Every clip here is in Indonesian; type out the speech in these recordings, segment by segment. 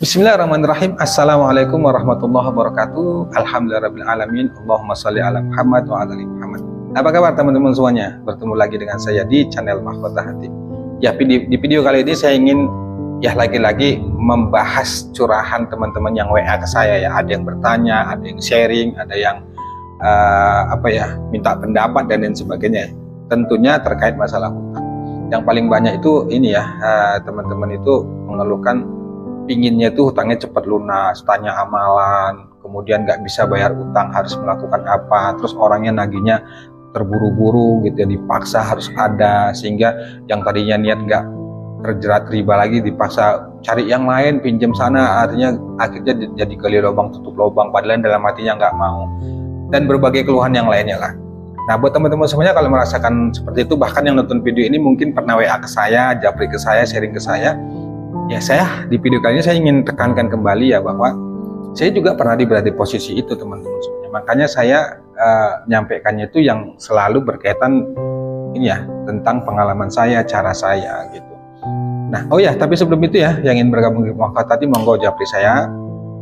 Bismillahirrahmanirrahim. Assalamualaikum warahmatullahi wabarakatuh. Alhamdulillahirrahmanirrahim. Allahumma sholli ala Muhammad wa ala ali Muhammad. Apa kabar teman-teman semuanya? Bertemu lagi dengan saya di channel Mahkota Hati. Ya, di video kali ini saya ingin lagi-lagi membahas curahan teman-teman yang WA ke saya ya. Ada yang bertanya, ada yang sharing, ada yang minta pendapat dan lain sebagainya. Tentunya terkait masalah hutang. Yang paling banyak itu ini ya, teman-teman itu mengeluhkan pinginnya itu hutangnya cepat lunas, tanya amalan, kemudian nggak bisa bayar utang, harus melakukan apa, terus orangnya nagihnya terburu-buru gitu ya, dipaksa harus ada, sehingga yang tadinya niat nggak terjerat riba lagi dipaksa cari yang lain, pinjam sana, artinya akhirnya jadi gali lubang tutup lubang, padahal dalam hatinya nggak mau, dan berbagai keluhan yang lainnya lah. Nah, buat teman-teman semuanya kalau merasakan seperti itu, bahkan yang nonton video ini mungkin pernah WA ke saya, japri ke saya, sharing ke saya, ya saya di video kali ini saya ingin tekankan kembali ya bahwa saya juga pernah berada di posisi itu teman-teman semuanya. Makanya saya nyampaikannya itu yang selalu berkaitan ini ya, tentang pengalaman saya, cara saya gitu. Nah, tapi sebelum itu ya, yang ingin bergabung di Mahkota Hati monggo japri saya.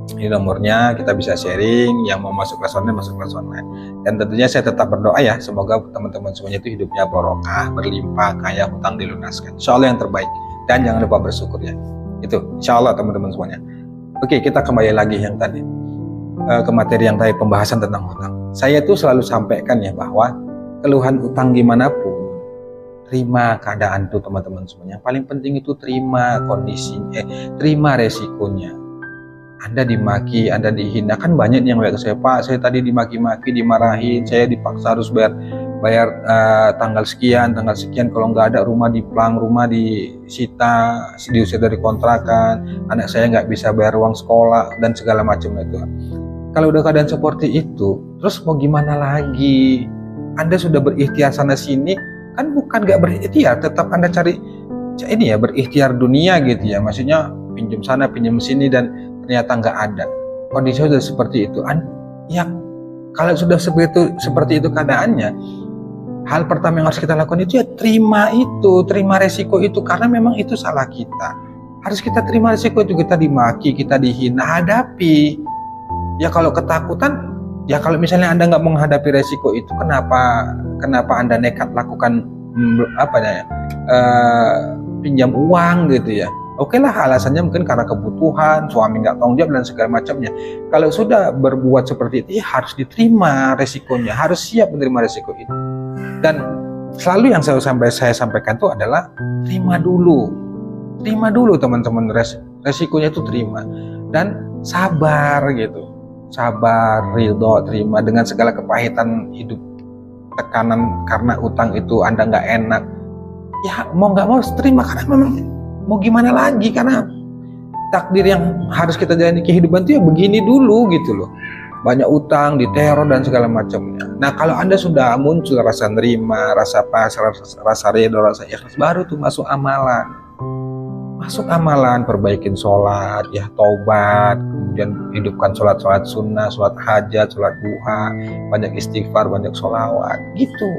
Ini nomornya, kita bisa sharing, yang mau masuk kelas online masuk kelas online. Dan tentunya saya tetap berdoa ya, semoga teman-teman semuanya itu hidupnya barokah, berlimpah, kaya, hutang dilunaskan. Insyaallah yang terbaik. Dan jangan lupa bersyukur ya. Itu insyaallah teman-teman semuanya. Oke, kita kembali lagi yang tadi ke materi yang tadi, pembahasan tentang hutang. Saya tuh selalu sampaikan ya bahwa keluhan hutang gimana pun, terima keadaan tuh teman-teman semuanya. Yang paling penting itu terima kondisinya, terima resikonya. Anda dimaki, Anda dihina, kan banyak yang kayak saya, Pak, saya tadi dimaki-maki, dimarahin, saya dipaksa harus bayar tanggal sekian, kalau nggak ada rumah diplang, rumah disita, diusir dari kontrakan, anak saya nggak bisa bayar uang sekolah dan segala macam itu. Kalau udah keadaan seperti itu, terus mau gimana lagi? Anda sudah berikhtiar sana sini, kan bukan nggak berikhtiar, tetap Anda cari ini ya, berikhtiar dunia gitu ya, maksudnya pinjam sana pinjam sini dan ternyata nggak ada. Kondisi sudah seperti itu. Ya, kalau sudah seperti itu keadaannya, hal pertama yang harus kita lakukan itu ya terima resiko itu, karena memang itu salah kita. Harus kita terima resiko itu, kita dimaki, kita dihina, hadapi. Ya kalau ketakutan, ya kalau misalnya Anda nggak menghadapi resiko itu, kenapa Anda nekat lakukan pinjam uang gitu ya? Oke lah, alasannya mungkin karena kebutuhan, suami nggak tanggung jawab dan segala macamnya. Kalau sudah berbuat seperti itu, ya harus diterima resikonya, harus siap menerima resiko itu. Dan selalu yang saya sampaikan itu adalah terima dulu teman-teman, resikonya itu terima dan sabar gitu, sabar, ridho, terima dengan segala kepahitan hidup, tekanan karena utang itu Anda nggak enak. Ya mau nggak mau terima, karena memang mau gimana lagi, karena takdir yang harus kita jalani kehidupan itu ya begini dulu gitu loh. Banyak utang, diteror dan segala macamnya. Nah, kalau Anda sudah muncul rasa nerima, rasa pasrah, rasa ridho, rasa ikhlas, baru tuh masuk amalan. Masuk amalan, perbaikin sholat, ya taubat, kemudian hidupkan sholat sunnah, sholat hajat, sholat duha, banyak istighfar, banyak sholawat, gitu.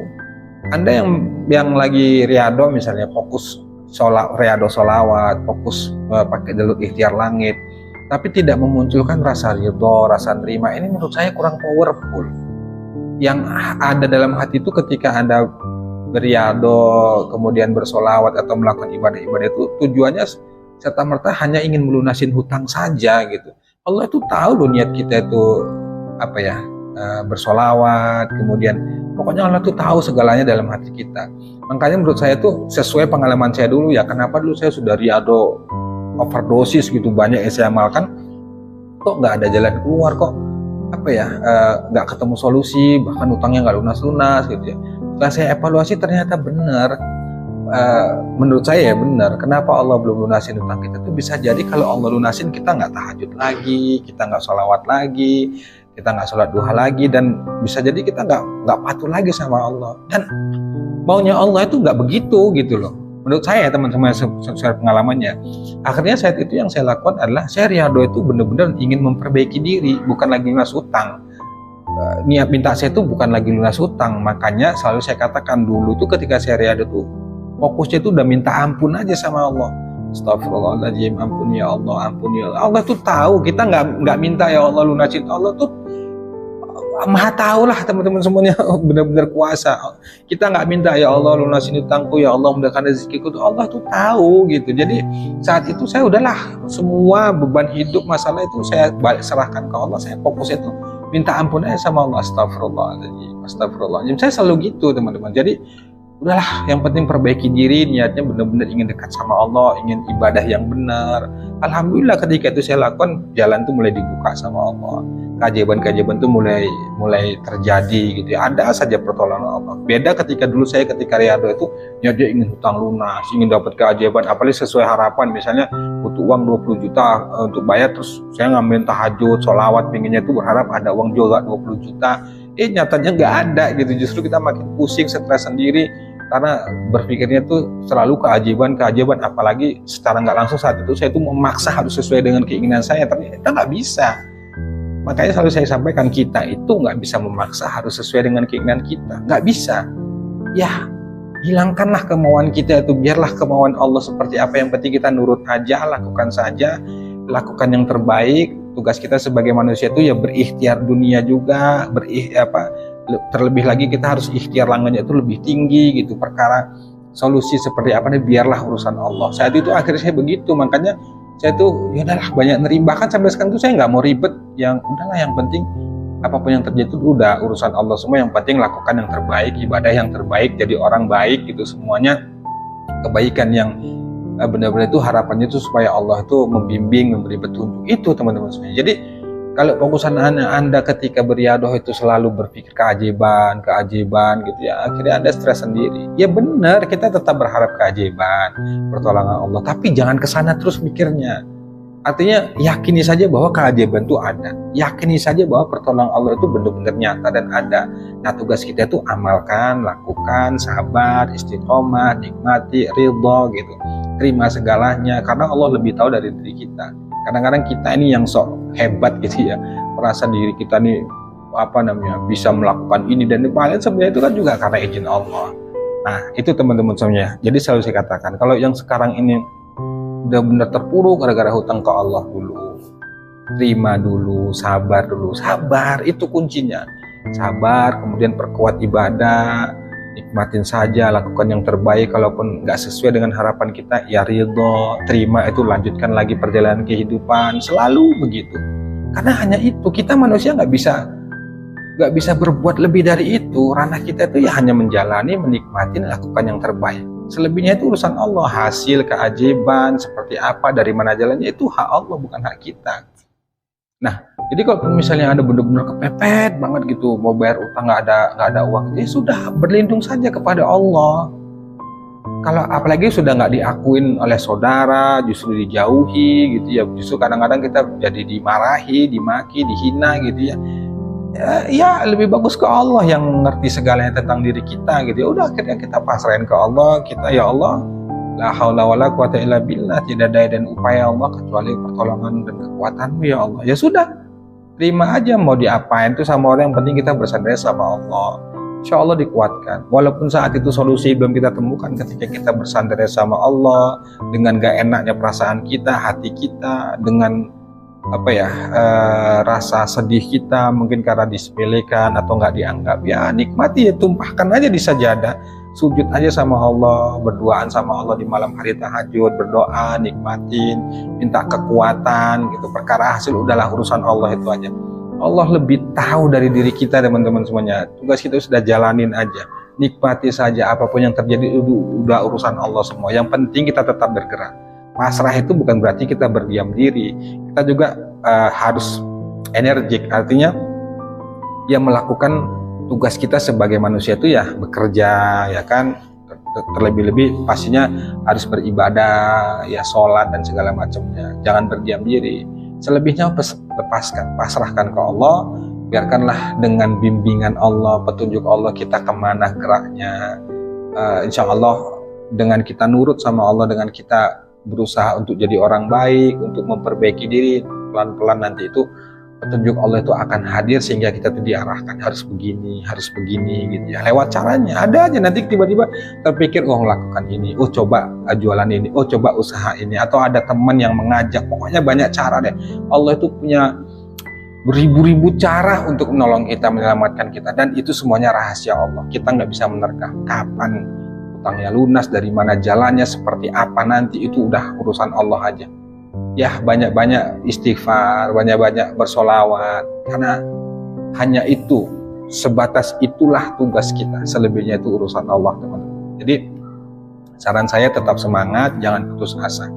Anda yang lagi riado misalnya, fokus riado sholawat, fokus pakai jalur ikhtiar langit, tapi tidak memunculkan rasa ridho, rasa nerima, ini menurut saya kurang powerful. Yang ada dalam hati itu ketika Anda beriado, kemudian bersolawat atau melakukan ibadah-ibadah itu tujuannya serta-merta hanya ingin melunasin hutang saja gitu. Allah itu tahu loh niat kita itu bersolawat, kemudian pokoknya Allah tuh tahu segalanya dalam hati kita. Makanya menurut saya tuh sesuai pengalaman saya dulu ya, kenapa dulu saya sudah riado overdosis gitu, banyak yang saya amalkan, kok nggak ada jalan keluar, kok nggak ketemu solusi, bahkan utangnya nggak lunas-lunas gitu ya. Setelah saya evaluasi ternyata benar, menurut saya ya benar. Kenapa Allah belum lunasin utang kita tuh? Bisa jadi kalau Allah lunasin, kita nggak tahajud lagi, kita nggak sholawat lagi, kita nggak sholat duha lagi, dan bisa jadi kita nggak patuh lagi sama Allah. Dan maunya Allah itu nggak begitu gitu loh. Menurut saya teman-teman, sesuai pengalamannya. Akhirnya saat itu yang saya lakukan adalah saya riado itu benar-benar ingin memperbaiki diri, bukan lagi lunas utang. Niat minta saya itu bukan lagi lunas utang. Makanya selalu saya katakan dulu tuh ketika saya riado tuh fokusnya itu udah minta ampun aja sama Allah. Astagfirullahaladzim, ampuni ya Allah, ampuni ya Allah. Allah tuh tahu, kita nggak minta ya Allah lunasin. Allah tuh maha tahu lah teman-teman semuanya, benar-benar kuasa. Kita nggak minta ya Allah lunasin utangku, ya Allah mudahkan rezekiku, tuh Allah tuh tahu gitu. Jadi saat itu saya udahlah, semua beban hidup masalah itu saya balik serahkan ke Allah. Saya fokus itu minta ampun aja sama Allah. Astagfirullahaladzim, astagfirullahaladzim. Saya selalu gitu teman-teman. Jadi udahlah, yang penting perbaiki diri, niatnya benar-benar ingin dekat sama Allah, ingin ibadah yang benar. Alhamdulillah ketika itu saya lakukan, jalan tuh mulai dibuka sama Allah. Keajaiban-keajaiban tuh mulai terjadi gitu ya. Ada saja pertolongan Allah. Beda ketika dulu saya ketika Riyadho itu, ya dia ingin hutang lunas, ingin dapat keajaiban, apalagi sesuai harapan. Misalnya butuh uang 20 juta untuk bayar, terus saya ngambil tahajud, sholawat, pinginnya itu berharap ada uang juga 20 juta. Nyatanya nggak ada gitu. Justru kita makin pusing, stres sendiri, karena berpikirnya tuh selalu keajaiban, apalagi secara nggak langsung saat itu saya tuh memaksa harus sesuai dengan keinginan saya, tapi kita nggak bisa. Makanya selalu saya sampaikan, kita itu nggak bisa memaksa harus sesuai dengan keinginan kita, nggak bisa. Ya, hilangkanlah kemauan kita itu, biarlah kemauan Allah seperti apa, yang penting kita nurut aja, lakukan saja, lakukan yang terbaik. Tugas kita sebagai manusia itu ya berikhtiar dunia juga, terlebih lagi kita harus ikhtiar langitnya itu lebih tinggi gitu. Perkara solusi seperti apa nih, biarlah urusan Allah. Saat itu akhirnya saya begitu, makanya saya tuh ya udahlah banyak nerima. Bahkan sampai sekarang tuh saya nggak mau ribet, yang udahlah yang penting apapun yang terjadi itu udah urusan Allah semua. Yang penting lakukan yang terbaik, ibadah yang terbaik, jadi orang baik gitu. Semuanya kebaikan yang benar-benar itu harapannya itu supaya Allah itu membimbing, memberi petunjuk itu teman-teman semuanya. Jadi kalau fokusan anda ketika beriadoh itu selalu berpikir keajaiban gitu ya, akhirnya anda stres sendiri. Ya benar, kita tetap berharap keajaiban, pertolongan Allah, tapi jangan kesana terus mikirnya. Artinya yakini saja bahwa keajaiban itu ada, yakini saja bahwa pertolongan Allah itu benar-benar nyata dan ada. Nah tugas kita itu amalkan, lakukan, sabar, istiqomah, nikmati, ridho gitu, terima segalanya, karena Allah lebih tahu dari diri kita. Kadang-kadang kita ini yang sok hebat gitu ya, merasa diri kita nih bisa melakukan ini dan lain, sebenarnya itu kan juga karena izin Allah. Nah itu teman-teman semuanya. Jadi selalu saya katakan, kalau yang sekarang ini udah benar terpuruk gara-gara hutang ke Allah dulu, terima dulu, sabar dulu. Sabar itu kuncinya, sabar, kemudian perkuat ibadah, nikmatin saja, lakukan yang terbaik. Kalaupun nggak sesuai dengan harapan kita, ya ridho, terima itu, lanjutkan lagi perjalanan kehidupan. Selalu begitu, karena hanya itu, kita manusia nggak bisa berbuat lebih dari itu. Ranah kita itu ya hanya menjalani, menikmati, lakukan yang terbaik. Selebihnya itu urusan Allah. Hasil keajaiban seperti apa, dari mana jalannya, itu hak Allah, bukan hak kita. Nah, jadi kalau misalnya ada benar-benar kepepet banget gitu, mau bayar utang nggak ada uang, ya sudah, berlindung saja kepada Allah. Kalau apalagi sudah nggak diakuin oleh saudara, justru dijauhi gitu ya, justru kadang-kadang kita jadi dimarahi, dimaki, dihina gitu ya. Ya lebih bagus ke Allah yang ngerti segalanya tentang diri kita gitu ya. Udah, akhirnya kita pasrahin ke Allah. Kita, ya Allah, la haula wala quwata illa billah, tidak daya dan upaya Allah kecuali pertolongan dan kekuatanmu ya Allah. Ya sudah, terima aja, mau diapain tuh sama orang, yang penting kita bersandar sama Allah. Insya Allah dikuatkan. Walaupun saat itu solusi belum kita temukan, ketika kita bersandar sama Allah, dengan gak enaknya perasaan kita, hati kita, dengan rasa sedih kita, mungkin karena disepelekan atau nggak dianggap, ya nikmati, ya tumpahkan aja di sajadah, sujud aja sama Allah, berduaan sama Allah di malam hari tahajud, berdoa, nikmatin, minta kekuatan gitu. Perkara hasil udahlah urusan Allah itu aja. Allah lebih tahu dari diri kita teman-teman semuanya. Tugas kita sudah jalanin aja, nikmati saja, apapun yang terjadi udah urusan Allah semua. Yang penting kita tetap bergerak. Pasrah itu bukan berarti kita berdiam diri. Kita juga harus energik, artinya ya melakukan tugas kita sebagai manusia itu ya bekerja, ya kan. Terlebih-lebih pastinya harus beribadah, ya sholat dan segala macamnya. Jangan berdiam diri. Selebihnya lepaskan, pasrahkan ke Allah. Biarkanlah dengan bimbingan Allah, petunjuk Allah, kita kemana geraknya. Insya Allah dengan kita nurut sama Allah, dengan kita berusaha untuk jadi orang baik, untuk memperbaiki diri, pelan-pelan nanti itu petunjuk Allah itu akan hadir sehingga kita tuh diarahkan harus begini gitu ya. Lewat caranya ada aja nanti tiba-tiba terpikir lakukan ini, coba jualan ini, coba usaha ini, atau ada teman yang mengajak. Pokoknya banyak cara deh. Allah itu punya beribu-ribu cara untuk menolong kita, menyelamatkan kita, dan itu semuanya rahasia Allah. Kita nggak bisa menerka kapan utangnya lunas, dari mana jalannya, seperti apa nanti, itu udah urusan Allah aja. Ya, banyak-banyak istighfar, banyak-banyak bersolawat, karena hanya itu, sebatas itulah tugas kita. Selebihnya itu urusan Allah, teman-teman. Jadi saran saya tetap semangat, jangan putus asa.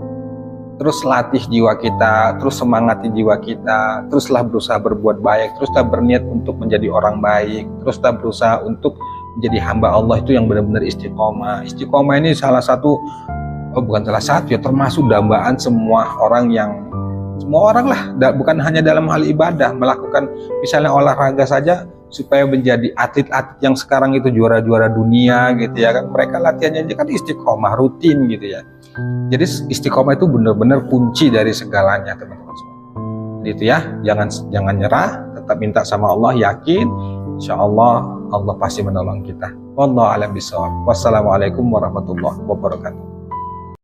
Terus latih jiwa kita, terus semangati jiwa kita, teruslah berusaha berbuat baik, teruslah berniat untuk menjadi orang baik, teruslah berusaha untuk menjadi hamba Allah itu yang benar-benar istiqomah. Istiqomah ini salah satu, bukan salah satu ya, termasuk dambaan semua orang lah, bukan hanya dalam hal ibadah, melakukan misalnya olahraga saja, supaya menjadi atlet-atlet yang sekarang itu juara-juara dunia gitu ya kan, mereka latihannya aja kan istiqomah rutin gitu ya. Jadi istiqomah itu benar-benar kunci dari segalanya, teman-teman semua. Jadi itu ya, jangan nyerah, tetap minta sama Allah, yakin insya Allah Allah pasti menolong kita. Wallahu a'lam bishawab. Wassalamualaikum warahmatullahi wabarakatuh.